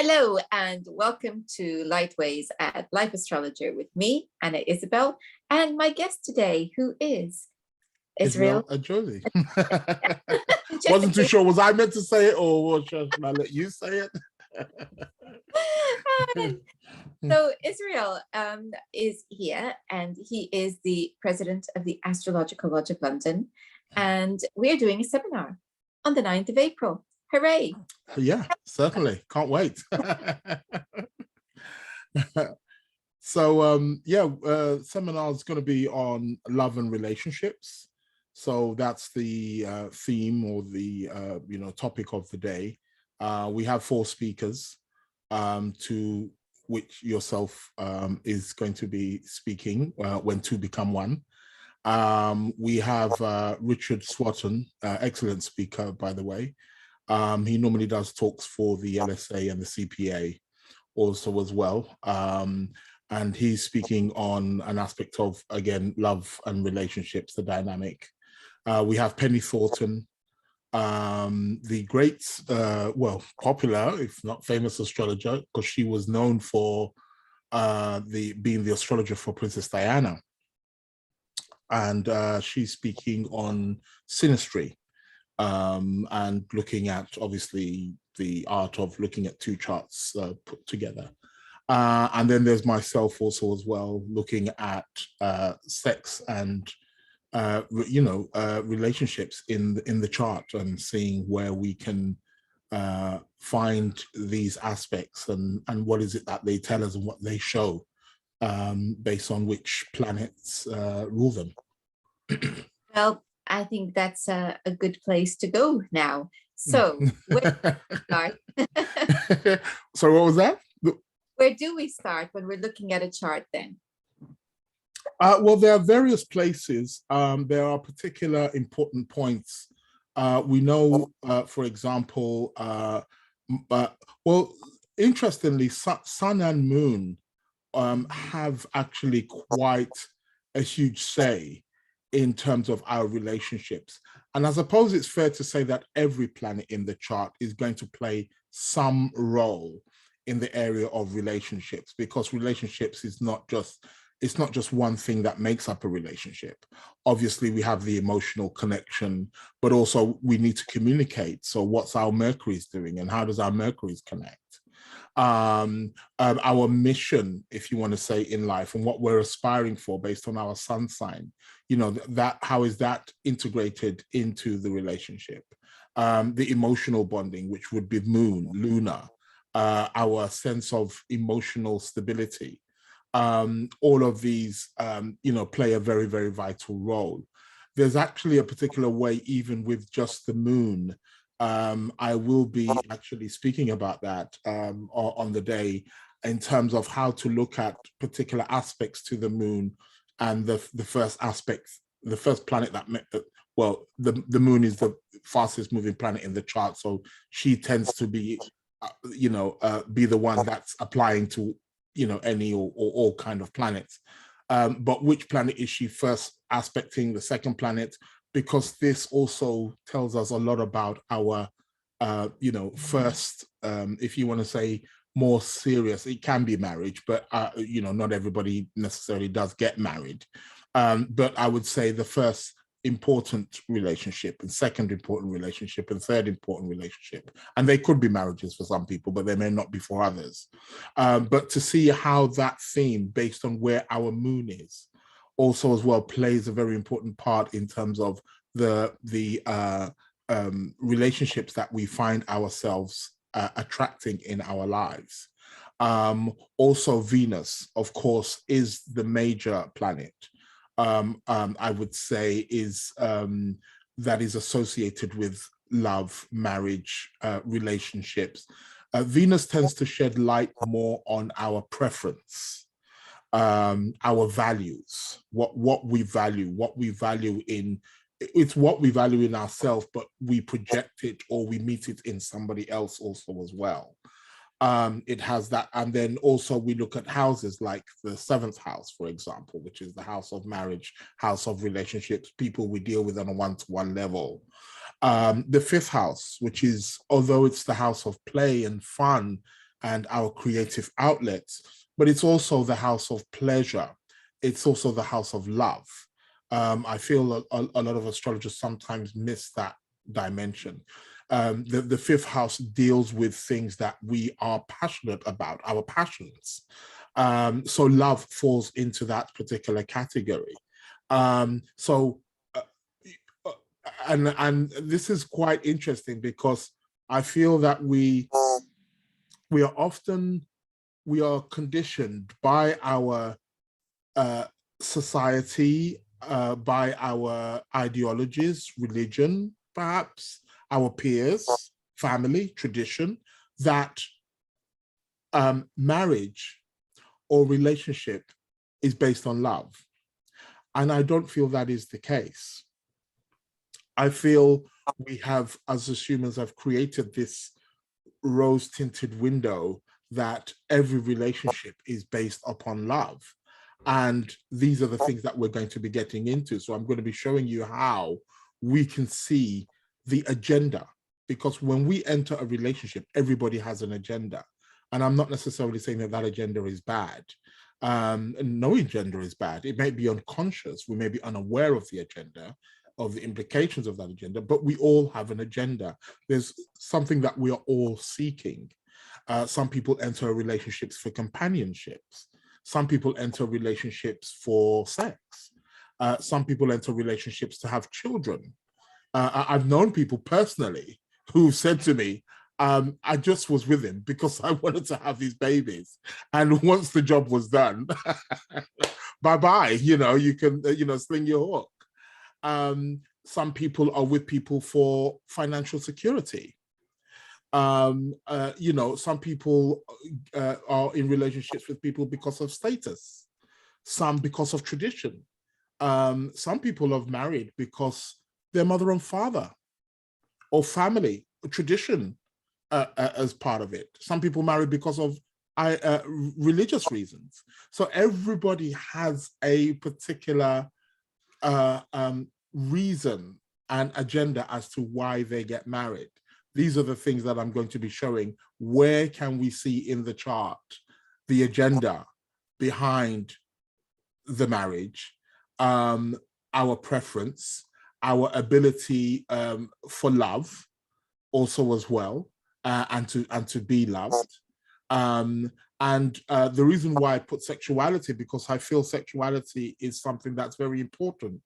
Hello and welcome to Lightways at Life Astrologer with me, Anna Isabel, and my guest today, who is Israel Ajose. Just Wasn't too sure. Was I meant to say it, or should I let you say it? So Israel is here, and he is the president of the Astrological Lodge of London, and we're doing a seminar on the 9th of April. Hooray! Yeah, certainly. Can't wait. So, seminar is going to be on love and relationships. So that's the theme or the topic of the day. We have 4 speakers, to which yourself is going to be speaking when 2 become 1. We have Richard Swatton, excellent speaker, by the way. He normally does talks for the LSA and the CPA also as well. And he's speaking on an aspect of, again, love and relationships, the dynamic. We have Penny Thornton, the great, popular, if not famous astrologer, because she was known for being the astrologer for Princess Diana. And she's speaking on synastry. And looking at, obviously, the art of looking at 2 charts put together. And then there's myself also as well, looking at sex and, relationships in the chart and seeing where we can find these aspects and what is it that they tell us and what they show based on which planets rule them. Well, I think that's a good place to go now. So, where do we start? So what was that? Where do we start when we're looking at a chart then? Well, there are various places. There are particular important points. We know, for example, interestingly, Sun and Moon have actually quite a huge say in terms of our relationships. And I suppose it's fair to say that every planet in the chart is going to play some role in the area of relationships, because relationships is not just one thing that makes up a relationship. Obviously, we have the emotional connection, but also we need to communicate. So what's our Mercury's doing and how does our Mercury's connect? Our mission, if you want to say, in life, and what we're aspiring for based on our sun sign, how is that integrated into the relationship? The emotional bonding, which would be moon, lunar, our sense of emotional stability. All of these, play a very, very vital role. There's actually a particular way, even with just the moon. I will be actually speaking about that on the day, in terms of how to look at particular aspects to the moon. And the first aspect, the first planet that the moon is the fastest moving planet in the chart, so she tends to be be the one that's applying to any or all kind of planets. But which planet is she first aspecting the second planet? Because this also tells us a lot about our, first, if you want to say, more serious, it can be marriage, but, not everybody necessarily does get married. But I would say the first important relationship and second important relationship and third important relationship, and they could be marriages for some people, but they may not be for others. But to see how that theme, based on where our moon is, also as well plays a very important part in terms of the relationships that we find ourselves attracting in our lives. Also, Venus, of course, is the major planet. I would say that is associated with love, marriage, relationships. Venus tends to shed light more on our preference, our values, what we value in. It's what we value in ourselves, but we project it or we meet it in somebody else also as well. It has that. And then also we look at houses like the 7th house, for example, which is the house of marriage, house of relationships, people we deal with on a one-to-one level. The 5th house, which is, although it's the house of play and fun, and our creative outlets, but it's also the house of pleasure. It's also the house of love. I feel a lot of astrologers sometimes miss that dimension. The fifth house deals with things that we are passionate about, our passions. So love falls into that particular category. So, and this is quite interesting because I feel that we are conditioned by our society, by our ideologies, religion, perhaps, our peers, family, tradition, that marriage or relationship is based on love. And I don't feel that is the case. I feel we have, as humans, have created this rose-tinted window that every relationship is based upon love. And these are the things that we're going to be getting into. So I'm going to be showing you how we can see the agenda, because when we enter a relationship, everybody has an agenda. And I'm not necessarily saying that that agenda is bad. No agenda is bad. It may be unconscious. We may be unaware of the agenda, of the implications of that agenda, but we all have an agenda. There's something that we are all seeking. Some people enter relationships for companionships. Some people enter relationships for sex. Some people enter relationships to have children. I've known people personally who said to me, I just was with him because I wanted to have these babies. And once the job was done, bye-bye, you can, sling your hook. Some people are with people for financial security. Some people are in relationships with people because of status, some because of tradition. Some people have married because their mother and father or family, tradition as part of it. Some people marry because of religious reasons. So everybody has a particular reason and agenda as to why they get married. These are the things that I'm going to be showing. Where can we see in the chart the agenda behind the marriage, our preference, our ability for love also as well, and to be loved. And the reason why I put sexuality, because I feel sexuality is something that's very important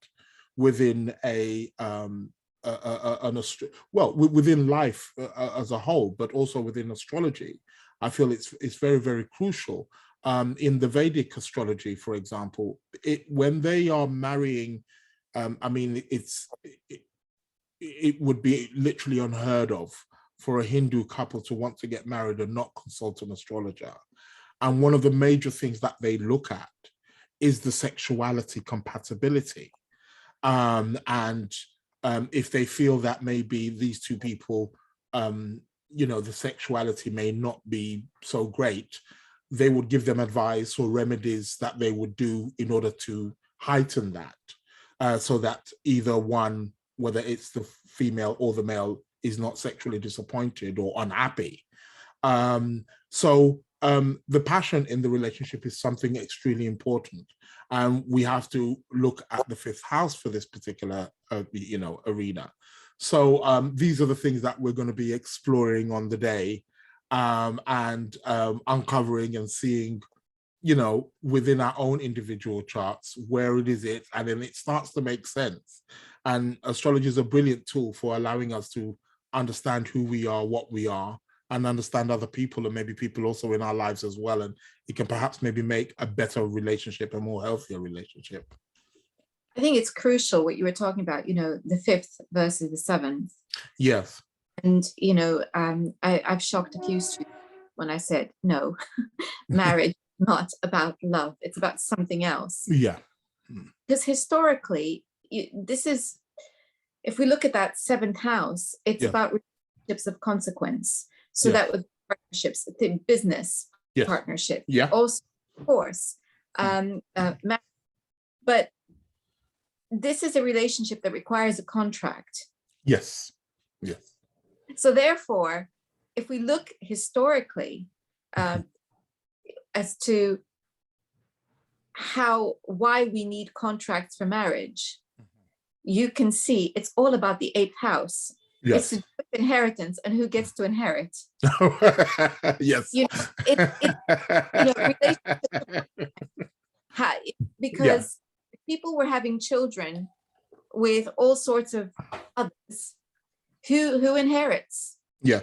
within within life as a whole, but also within astrology. I feel it's very, very crucial. In the Vedic astrology, for example, when they are marrying, it would be literally unheard of for a Hindu couple to want to get married and not consult an astrologer. And one of the major things that they look at is the sexuality compatibility. If they feel that maybe these two people, the sexuality may not be so great, they would give them advice or remedies that they would do in order to heighten that, so that either one, whether it's the female or the male, is not sexually disappointed or unhappy. The passion in the relationship is something extremely important. And we have to look at the fifth house for this particular, arena. So these are the things that we're going to be exploring on the day, and uncovering and seeing, within our own individual charts, where it is it, and then it starts to make sense. And astrology is a brilliant tool for allowing us to understand who we are, what we are, and understand other people, and maybe people also in our lives as well. And it can perhaps maybe make a better relationship, a more healthier relationship. I think it's crucial what you were talking about, the fifth versus the seventh. Yes. And, I've shocked a few students when I said, no, marriage is not about love. It's about something else. Yeah. Because historically, if we look at that seventh house, it's about relationships of consequence. So that would be partnerships, business partnership. Yeah. Also, of course, but this is a relationship that requires a contract. Yes. Yes. So therefore, if we look historically, as to why we need contracts for marriage, you can see it's all about the eighth house. Yes. It's to do with inheritance and who gets to inherit. Yes. Because people were having children with all sorts of others. Who inherits? Yeah.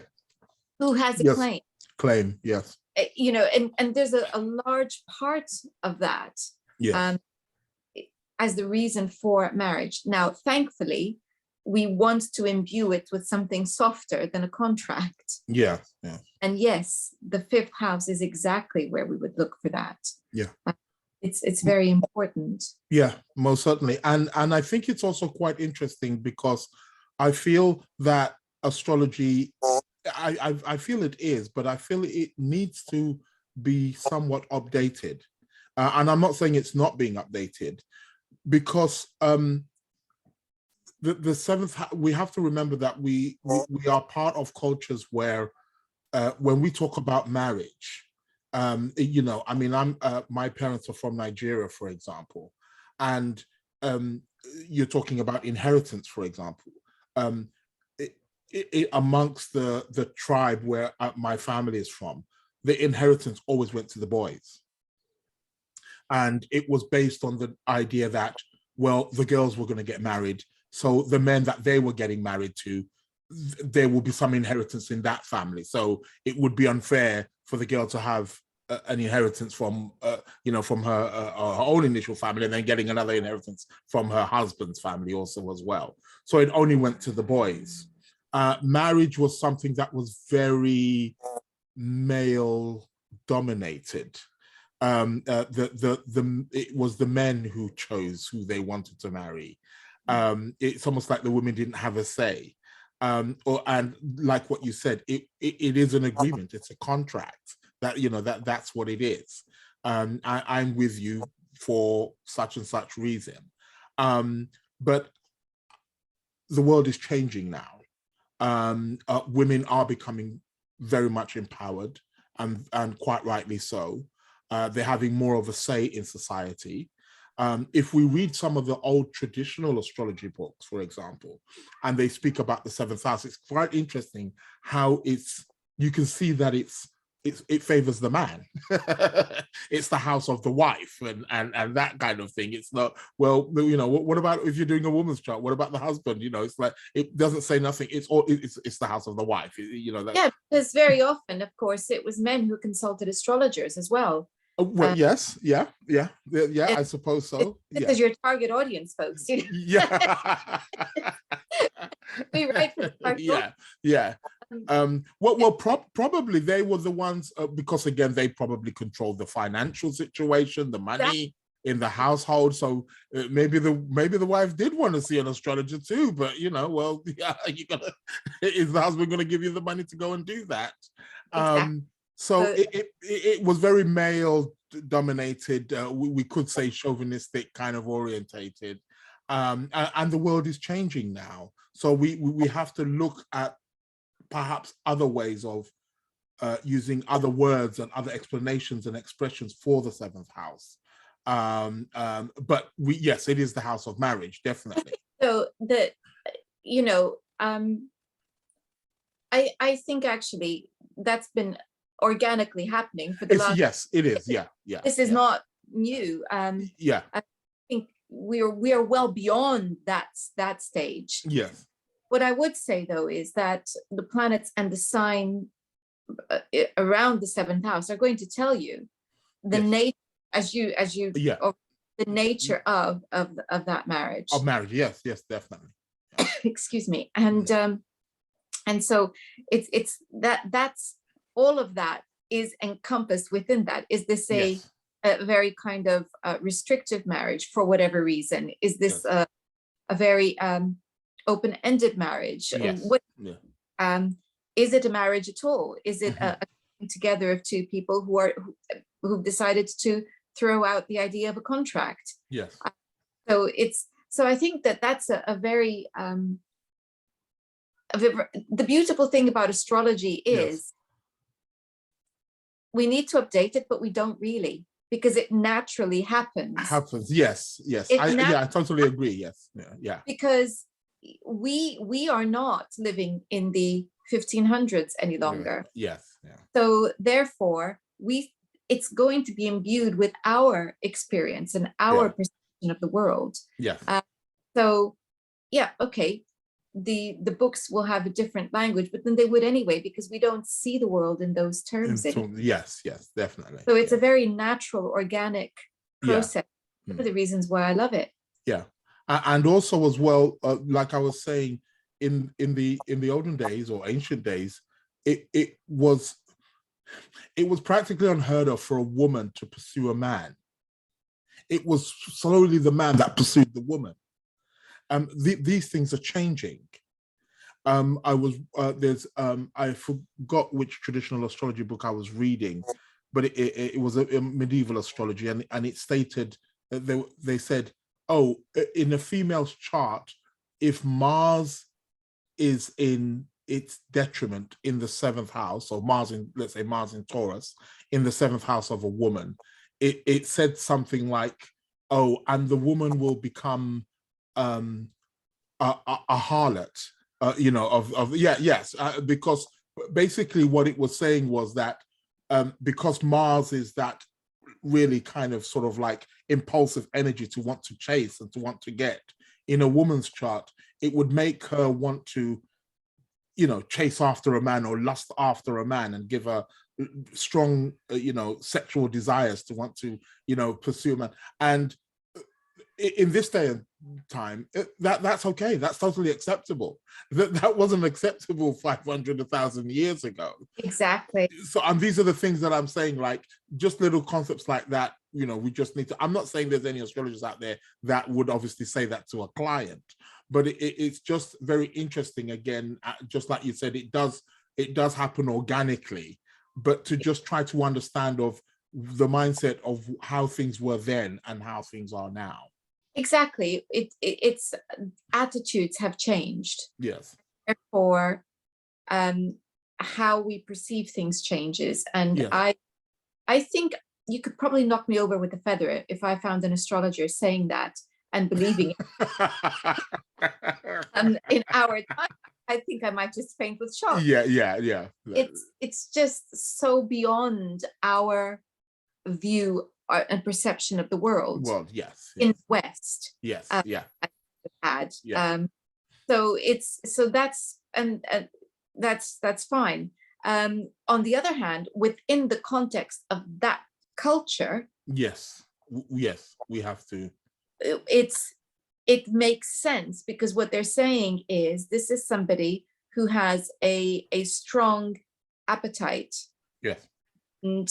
Who has a claim? Claim, yes. And there's a large part of that. Yes. As the reason for marriage. Now, thankfully, we want to imbue it with something softer than a contract. Yeah. And yes, the fifth house is exactly where we would look for that. Yeah. It's very important. Yeah, most certainly. And I think it's also quite interesting because I feel that astrology, I feel it is, but I feel it needs to be somewhat updated. And I'm not saying it's not being updated, because the seventh, we have to remember that we are part of cultures where when we talk about marriage, my parents are from Nigeria, for example, and you're talking about inheritance, for example. Amongst the tribe where my family is from, the inheritance always went to the boys. And it was based on the idea that, well, the girls were going to get married, so the men that they were getting married to, there will be some inheritance in that family. So it would be unfair for the girl to have an inheritance from, from her own initial family, and then getting another inheritance from her husband's family also as well. So it only went to the boys. Marriage was something that was very male dominated. It was the men who chose who they wanted to marry. It's almost like the women didn't have a say. And like what you said, it is an agreement. It's a contract that that's what it is. I'm with you for such and such reason. But the world is changing now. Women are becoming very much empowered, and quite rightly so. They're having more of a say in society. If we read some of the old traditional astrology books, for example, and they speak about the seventh house, it's quite interesting how you can see that it favors the man. It's the house of the wife and that kind of thing. It's not, well, what about if you're doing a woman's chart? What about the husband? It's like, it doesn't say nothing. It's the house of the wife. Yeah, because very often, of course, it was men who consulted astrologers as well. Well, yes, yeah, I suppose so. This is your target audience, folks. Yeah. We write for the target. Yeah. Probably they were the ones, because again, they probably controlled the financial situation, the money in the household. So maybe the wife did want to see an astrologer too, but is the husband going to give you the money to go and do that? Exactly. So it was very male dominated. We could say chauvinistic kind of orientated, and the world is changing now. So we have to look at perhaps other ways of using other words and other explanations and expressions for the seventh house. But yes, it is the house of marriage, definitely. So I think actually that's been organically happening for the last. Yes, it is. Yeah. This is not new. Yeah. I think we are well beyond that stage. Yes. What I would say though is that the planets and the sign around the seventh house are going to tell you the nature, as you or the nature of that marriage. Of marriage, yes, definitely. Excuse me, and so it's that's all of that is encompassed within that. Is this a very kind of restrictive marriage for whatever reason? Is this a very open-ended marriage? Yes. Is it a marriage at all? Is it a together of two people who've decided to throw out the idea of a contract? Yes. So I think that's a very the beautiful thing about astrology is we need to update it, but we don't really, because it naturally happens. Yes. I totally agree. Yes. Yeah. Because we are not living in the 1500s any longer. Yes. Yeah. So therefore, it's going to be imbued with our experience and our perception of the world. Yes. So yeah, okay, the books will have a different language, but then they would anyway, because we don't see the world in those terms anymore. Yes, definitely. So it's a very natural, organic process. One of the reasons why I love it. Yeah. And also as well, like I was saying, in the olden days or ancient days, it was practically unheard of for a woman to pursue a man. It was solely the man that pursued the woman. These things are changing. I forgot which traditional astrology book I was reading, but it was a medieval astrology, and it stated that they said, oh, in a female's chart, if Mars is in its detriment in the 7th house, or Mars in, let's say Mars in Taurus, in the 7th house of a woman, it said something like, oh, and the woman will become a harlot, because basically what it was saying was that because Mars is that really kind of sort of like impulsive energy to want to chase and to want to get in a woman's chart, it would make her want to, chase after a man or lust after a man and give her strong, sexual desires to want to, pursue a man. And in this day and time, that's okay. That's totally acceptable. That wasn't acceptable 500, 1,000 years ago. Exactly. So, and these are the things that I'm saying, like just little concepts like that, we just need to, I'm not saying there's any astrologers out there that would obviously say that to a client, but it's just very interesting. Again, just like you said, it does happen organically, but to just try to understand of the mindset of how things were then and how things are now. Exactly. It's attitudes have changed. Yes. Therefore, how we perceive things changes. And yes. I think you could probably knock me over with a feather if I found an astrologer saying that and believing it. In our time, I think I might just faint with shock. Yeah. It's just so beyond our view and perception of the world. Well, yes. In West. Yes. Had. So that's fine. On the other hand, within the context of that culture, yes, we have to. It makes sense, because what they're saying is this is somebody who has a strong appetite. Yes. And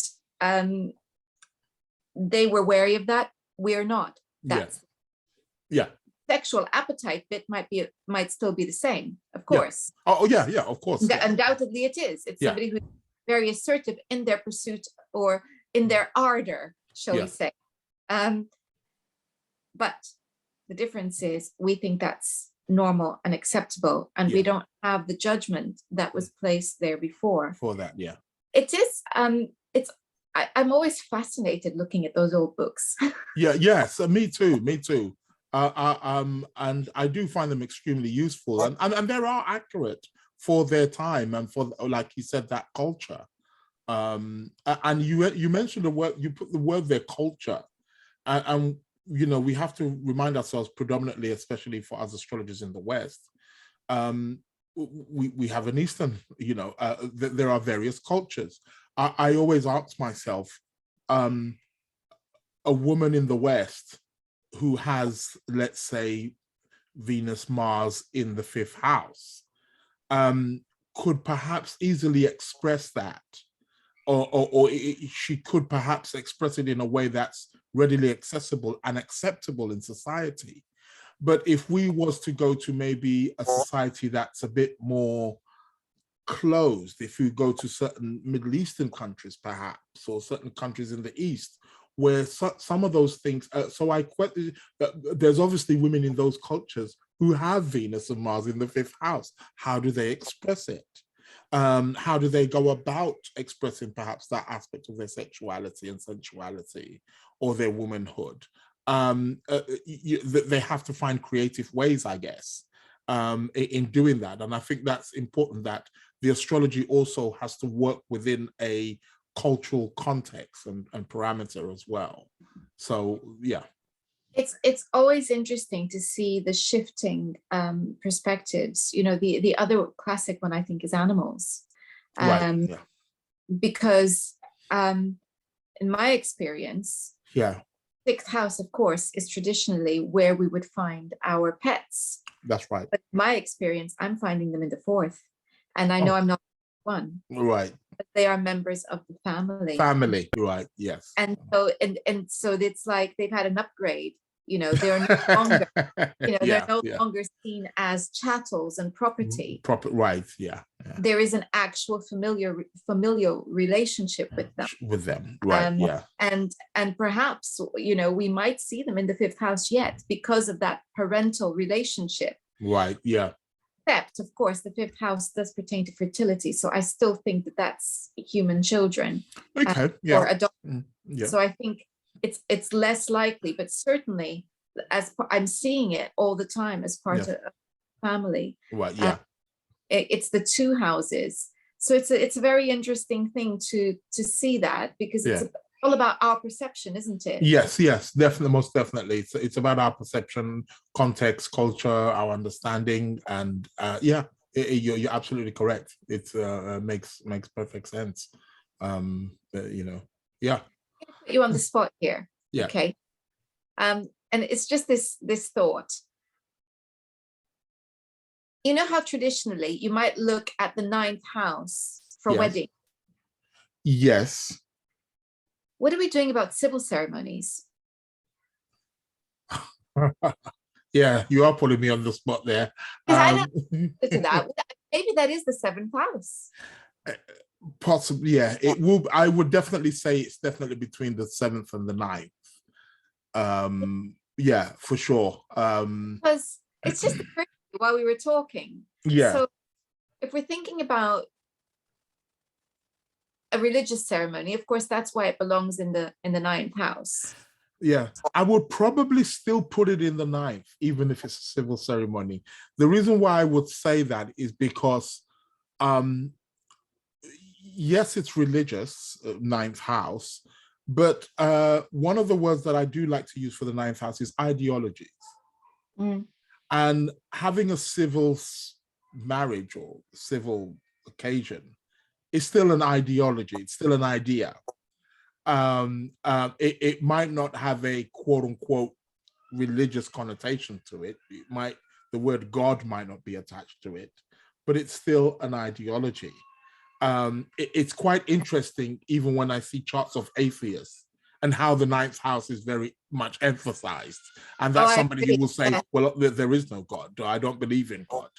they were wary of that. We're not. That's sexual appetite bit might still be the same, of course. Oh yeah, of course. Undoubtedly it is. It's somebody who's very assertive in their pursuit or in their ardor, shall we say. But the difference is we think that's normal and acceptable, and we don't have the judgment that was placed there before. For that, it is. I'm always fascinated looking at those old books. Yes, me too. And I do find them extremely useful, and they are accurate for their time and for, like you said, that culture. And you mentioned the word, you put the word there, culture, and we have to remind ourselves, predominantly, especially for us astrologers in the West, we have an Eastern, there are various cultures. I always ask myself, a woman in the West who has, let's say, Venus, Mars in the 5th house, could perhaps easily express that, or she could perhaps express it in a way that's readily accessible and acceptable in society. But if we was to go to maybe a society that's a bit more closed, if you go to certain Middle Eastern countries, perhaps, or certain countries in the East, where some of those things, there's obviously women in those cultures who have Venus and Mars in the 5th house. How do they express it? How do they go about expressing perhaps that aspect of their sexuality and sensuality or their womanhood? They have to find creative ways, I guess, in doing that. And I think that's important, that the astrology also has to work within a cultural context and parameter as well. So, yeah. It's always interesting to see the shifting perspectives. You know, the other classic one I think is animals, Right. Yeah. because in my experience, Yeah, sixth house, of course, is traditionally where we would find our pets. that's right. But in my experience, I'm finding them in the fourth, and I know I'm not one, Right. but they are members of the family. Family, right? Yes. And so it's like they've had an upgrade. You know, they're no longer, they're no longer seen as chattels and property. Right. Yeah. There is an actual familial relationship with them. Right. Yeah. And perhaps, you know, we might see them in the fifth house yet because of that parental relationship. Right. Yeah. Except, of course, the fifth house does pertain to fertility. So I still think that that's human children. Okay. Or adoption. Yeah. So I think it's less likely, but certainly as I'm seeing it all the time as part of family. Right. Yeah. It's the two houses. So it's a very interesting thing to see that, because it's all about our perception, isn't it? Yes, definitely, most definitely. It's about our perception, context, culture, our understanding, and you're absolutely correct. It makes perfect sense. You know, yeah. Put you on the spot here. Yeah. Okay. And it's just this thought. You know how traditionally you might look at the ninth house for wedding. Yes. What are we doing about civil ceremonies? Yeah, you are putting me on the spot there. I don't to that. Maybe that is the seventh house. Possibly, yeah. It will. I would definitely say it's definitely between the seventh and the ninth. Yeah, for sure. Because it's just while we were talking. Yeah. So if we're thinking about a religious ceremony, of course, that's why it belongs in the ninth house. Yeah, I would probably still put it in the ninth, even if it's a civil ceremony. The reason why I would say that is because, yes, it's religious, ninth house, but one of the words that I do like to use for the ninth house is ideologies. And having a civil marriage or civil occasion is still an ideology. It's still an idea. It might not have a quote unquote religious connotation to it. The word God might not be attached to it, but it's still an ideology. It's quite interesting, even when I see charts of atheists and how the ninth house is very much emphasized. And that's somebody who will say, well, there is no God. I don't believe in God.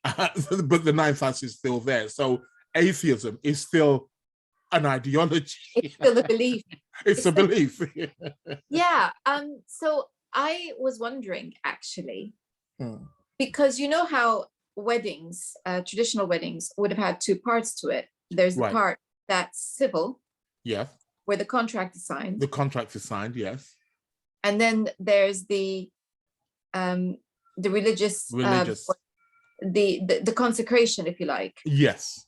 But the ninth house is still there. So atheism is still an ideology. It's still a belief. It's a belief. Yeah. So I was wondering, actually, because you know how weddings, traditional weddings, would have had two parts to it. There's the part that's civil. Yes. Where the contract is signed. The contract is signed, yes. And then there's the religious. The consecration, if you like. Yes.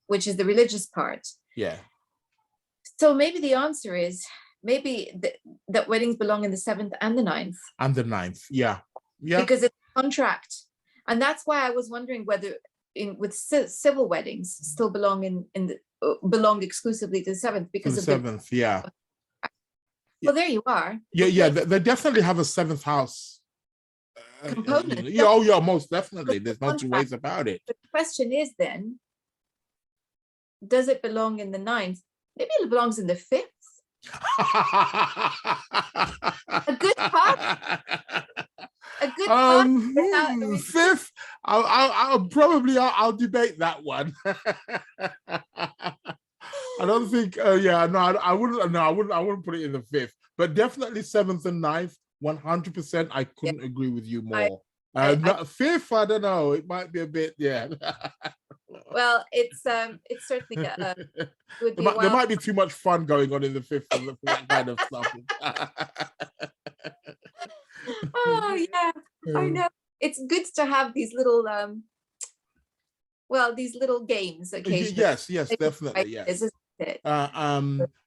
Which is the religious part. Yeah. So maybe the answer is that weddings belong in the seventh and the ninth. And the ninth, yeah. Because it's a contract, and that's why I was wondering whether with civil weddings still belong exclusively to the seventh, because the seventh, yeah. Well, there you are. Yeah. They definitely have a seventh house component. Yeah, most definitely. There's no two ways about it. The question is then, does it belong in the ninth? Maybe it belongs in the fifth. A good part. A good part. Fifth. I'll debate that one. I don't think. I wouldn't. No, I wouldn't put it in the fifth. But definitely seventh and ninth. 100%. I couldn't agree with you more. Fifth, I don't know. It might be a bit. Yeah. Well, it's certainly would be a There while. might be too much fun going on in the fifth for that kind of stuff. Oh yeah, I know. It's good to have these little these little games occasionally. Yes, definitely, yes. Isn't it?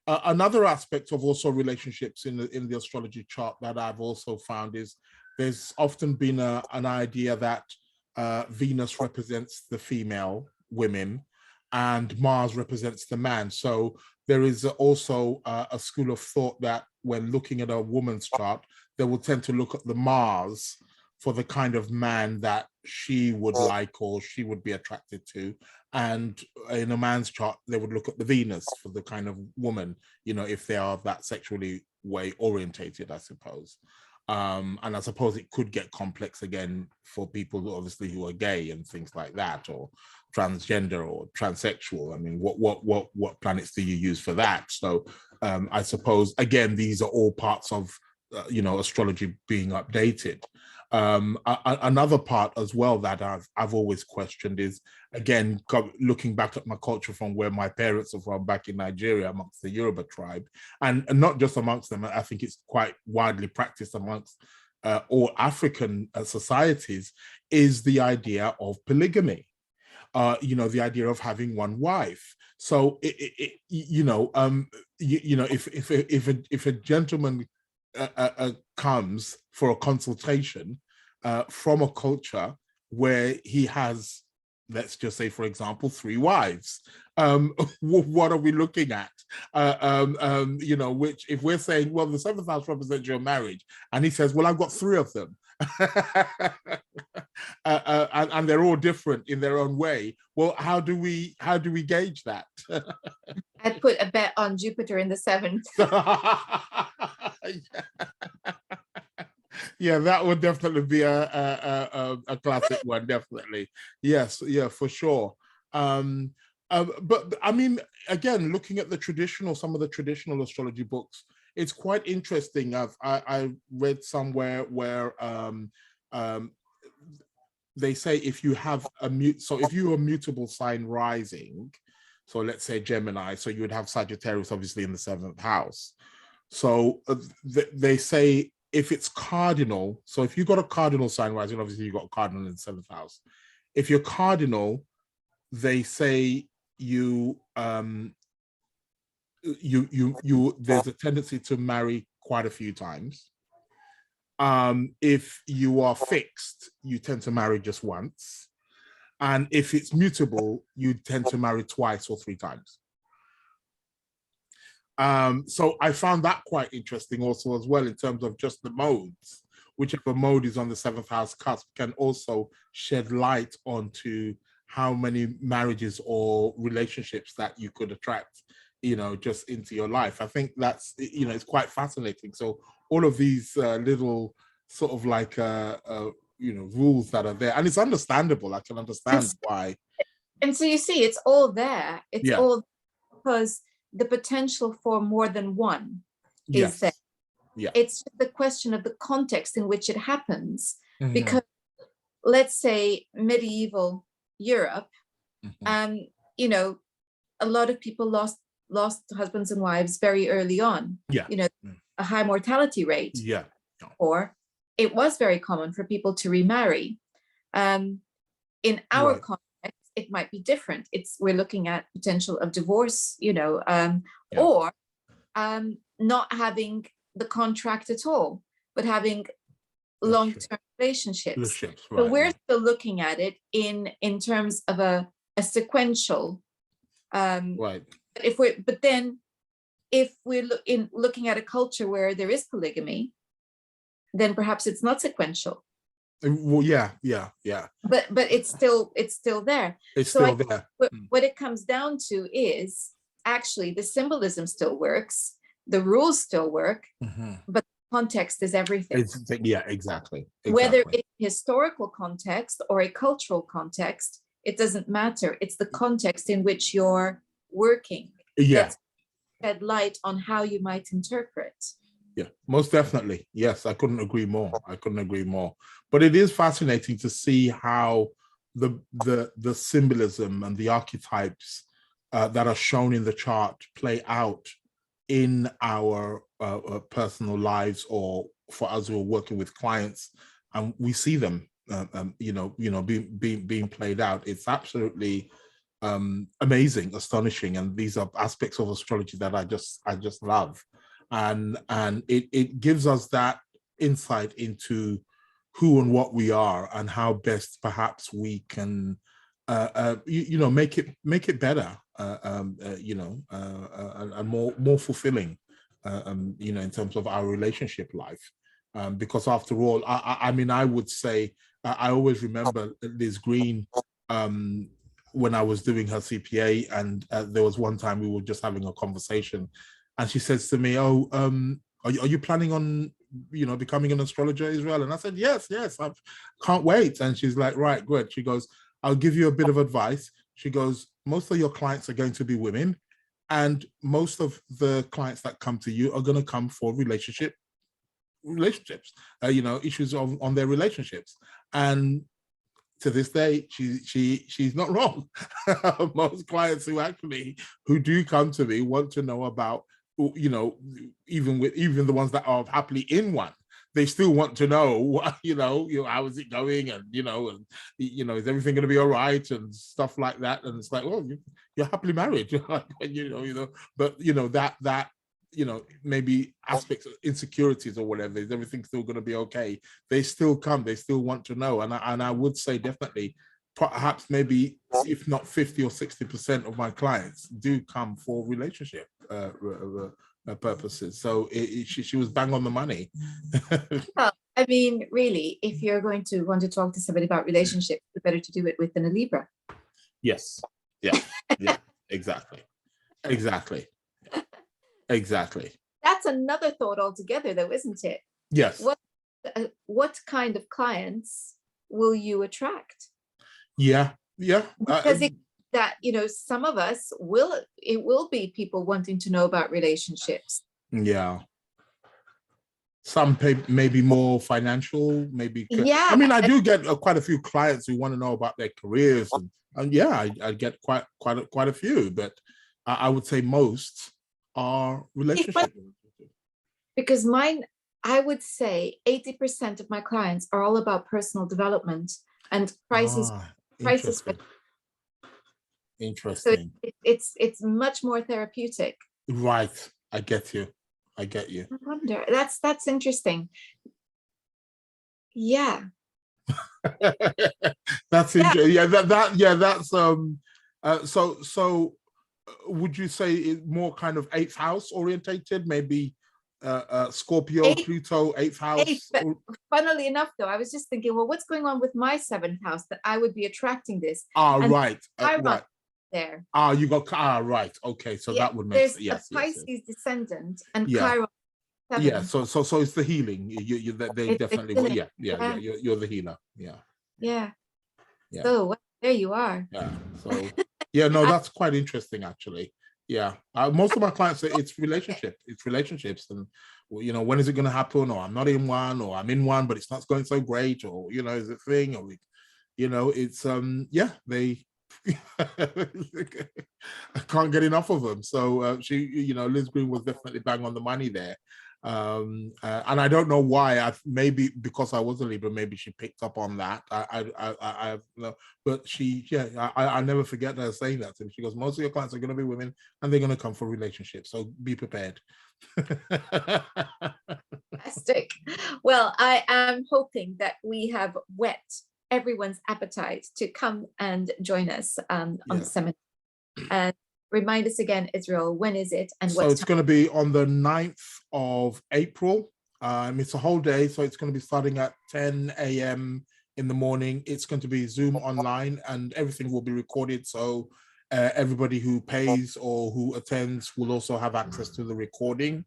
Another aspect of also relationships in the astrology chart that I've also found is there's often been an idea that Venus represents the female, women, and Mars represents the man. So there is also a school of thought that when looking at a woman's chart, they will tend to look at the Mars for the kind of man that she would like or she would be attracted to. And in a man's chart, they would look at the Venus for the kind of woman, if they are that sexually way orientated, I suppose. And I suppose it could get complex again for people obviously who are gay and things like that, or transgender or transsexual. I mean, what planets do you use for that? So I suppose again, these are all parts of astrology being updated. Another part as well that I've always questioned is, again, looking back at my culture from where my parents are from, back in Nigeria amongst the Yoruba tribe, and not just amongst them. I think it's quite widely practiced amongst all African societies, is the idea of polygamy. The idea of having one wife. So if a gentleman comes for a consultation from a culture where he has, let's just say, for example, 3 wives, what are we looking at? Which, if we're saying, well, the 7th house represents your marriage, and he says, well, I've got 3 of them. And they're all different in their own way. Well, how do we gauge that? I'd put a bet on Jupiter in the 7th. Yeah, that would definitely be a classic one, definitely. Yes, yeah, for sure. But I mean, again, looking at some of the traditional astrology books, it's quite interesting. I read somewhere where they say if you have if you're a mutable sign rising, so let's say Gemini, so you would have Sagittarius obviously in the 7th house. So they say if it's cardinal, so if you've got a cardinal sign rising, obviously you've got a cardinal in the 7th house. If you're cardinal, they say there's a tendency to marry quite a few times. If you are fixed, you tend to marry just once. And if it's mutable, you tend to marry 2 or 3 times. So I found that quite interesting also as well, in terms of just the modes. Whichever mode is on the 7th house cusp can also shed light onto how many marriages or relationships that you could attract, just into your life. I think that's, it's quite fascinating. So all of these little sort of like, rules that are there, and it's understandable. I can understand why. And so you see, it's all there. It's all because the potential for more than one is there. Yeah. It's the question of the context in which it happens. Because let's say medieval Europe, a lot of people lost husbands and wives very early on. A high mortality rate. Or it was very common for people to remarry. In our context, it might be different. We're looking at potential of divorce, or not having the contract at all, but having long-term relationships. So we're still looking at it in terms of a sequential. If we're looking at a culture where there is polygamy, then perhaps it's not sequential. Well, yeah. But it's still there. There. What it comes down to is actually the symbolism still works, the rules still work, but context is everything. Exactly. Whether it's historical context or a cultural context, it doesn't matter. It's the context in which you're working. That's shed light on how you might interpret. Yeah, most definitely. Yes, I couldn't agree more. But it is fascinating to see how the symbolism and the archetypes that are shown in the chart play out in our personal lives, or for us who are working with clients, and we see them, being played out. It's absolutely amazing, astonishing, and these are aspects of astrology that I just love, and it gives us that insight into who and what we are, and how best perhaps we can make it better, and more fulfilling, in terms of our relationship life, because after all, I mean, I would say, I always remember Liz Green, when I was doing her CPA, and there was one time we were just having a conversation, and she says to me, "Oh, are you planning on becoming an astrologer, Israel?" And I said, yes, I can't wait. And she's like, right, good. She goes, I'll give you a bit of advice. She goes, most of your clients are going to be women, and most of the clients that come to you are going to come for relationships, issues on their relationships. And to this day, she's not wrong. Most clients who do come to me want to know about, even the ones that are happily in one, they still want to know, how is it going, and is everything going to be all right, and stuff like that. And it's like, well, you're happily married, but that maybe aspects of insecurities or whatever, is everything still going to be okay? They still come, they still want to know. And I would say definitely, perhaps maybe if not 50 or 60% of my clients do come for relationship purposes. So she was bang on the money. Well, I mean, really, if you're going to want to talk to somebody about relationships, it's better to do it with a Libra. Yes. Yeah. Exactly. That's another thought altogether, though, isn't it? Yes. What kind of clients will you attract? Yeah. Because some of us will be people wanting to know about relationships. Yeah. Some maybe more financial, maybe. Yeah. I mean, I do get quite a few clients who want to know about their careers, and yeah, I get quite a few, but I would say most are relationship. Because mine, I would say 80% of my clients are all about personal development and crisis. Interesting. So it's much more therapeutic. Right. I get you. I wonder. That's interesting. Yeah. That's interesting. Yeah, that's so would you say it more kind of 8th house orientated, maybe Scorpio, Pluto, 8th house? Funnily enough, though, I was just thinking, well, what's going on with my 7th house that I would be attracting this? Right. There. You got right. Okay, so that would make sense. There's a Pisces descendant and Chiron. Yeah, so it's the healing. They definitely. Yeah. You're the healer. Yeah. So there you are. Yeah. So no, that's quite interesting, actually. Yeah. Most of my clients say it's relationships, and when is it going to happen? Or I'm not in one, or I'm in one, but it's not going so great, or is it thing, or it's they. I can't get enough of them. So Liz Green was definitely bang on the money there. And I don't know why. Maybe because I was a Libra, maybe she picked up on that. I but I never forget her saying that to me. She goes, most of your clients are going to be women, and they're going to come for relationships, so be prepared. Fantastic. Well, I am hoping that we have whet everyone's appetite to come and join us on the seminar. And remind us again, Israel, when is it? And so it's going to be on the 9th of April. It's a whole day, so it's going to be starting at 10 a.m. in the morning. It's going to be Zoom online, and everything will be recorded. So everybody who pays or who attends will also have access to the recording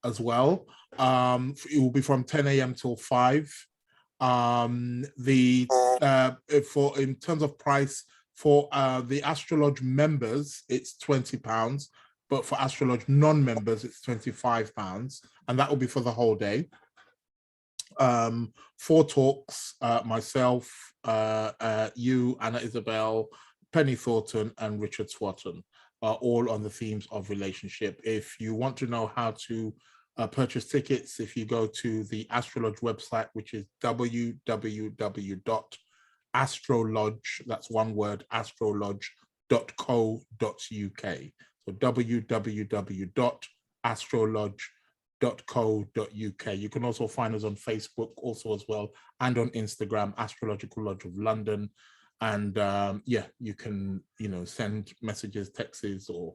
as well. It will be from 10 a.m. till 5. In terms of price, for the Astrolodge members, it's £20, but for Astrolodge non-members, it's £25, and that will be for the whole day. 4 talks, myself, you, Anna Isabel, Penny Thornton, and Richard Swatton, are all on the themes of relationship. If you want to know how to purchase tickets, if you go to the Astrolodge website, which is www.astrolodge, that's one word, astrolodge.co.uk. So www.astrolodge.co.uk. You can also find us on Facebook also as well, and on Instagram, Astrological Lodge of London. And yeah, you can, send messages, texts, or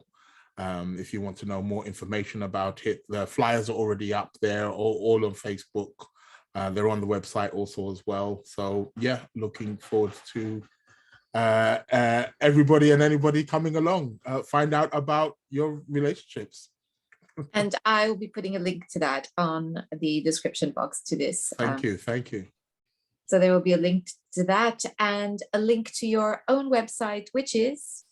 if you want to know more information about it, the flyers are already up there, all on Facebook. They're on the website also as well. So yeah, looking forward to everybody and anybody coming along, find out about your relationships. And I will be putting a link to that on the description box to this. Thank you. So there will be a link to that and a link to your own website, which is?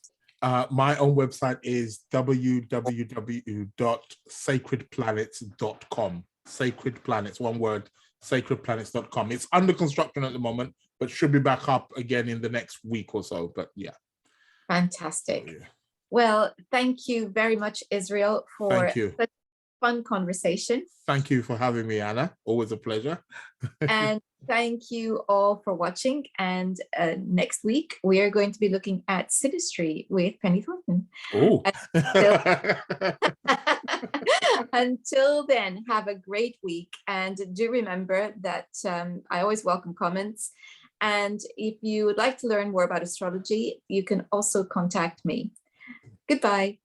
My own website is www.sacredplanets.com. Sacred Planets, one word, sacredplanets.com. It's under construction at the moment, but should be back up again in the next week or so. But yeah. Fantastic. Oh, yeah. Well, thank you very much, Israel, for such a fun conversation. Thank you for having me, Anna. Always a pleasure. And thank you all for watching. And next week, we are going to be looking at synastry with Penny Thornton. Oh. Until then, have a great week. And do remember that I always welcome comments. And if you would like to learn more about astrology, you can also contact me. Goodbye.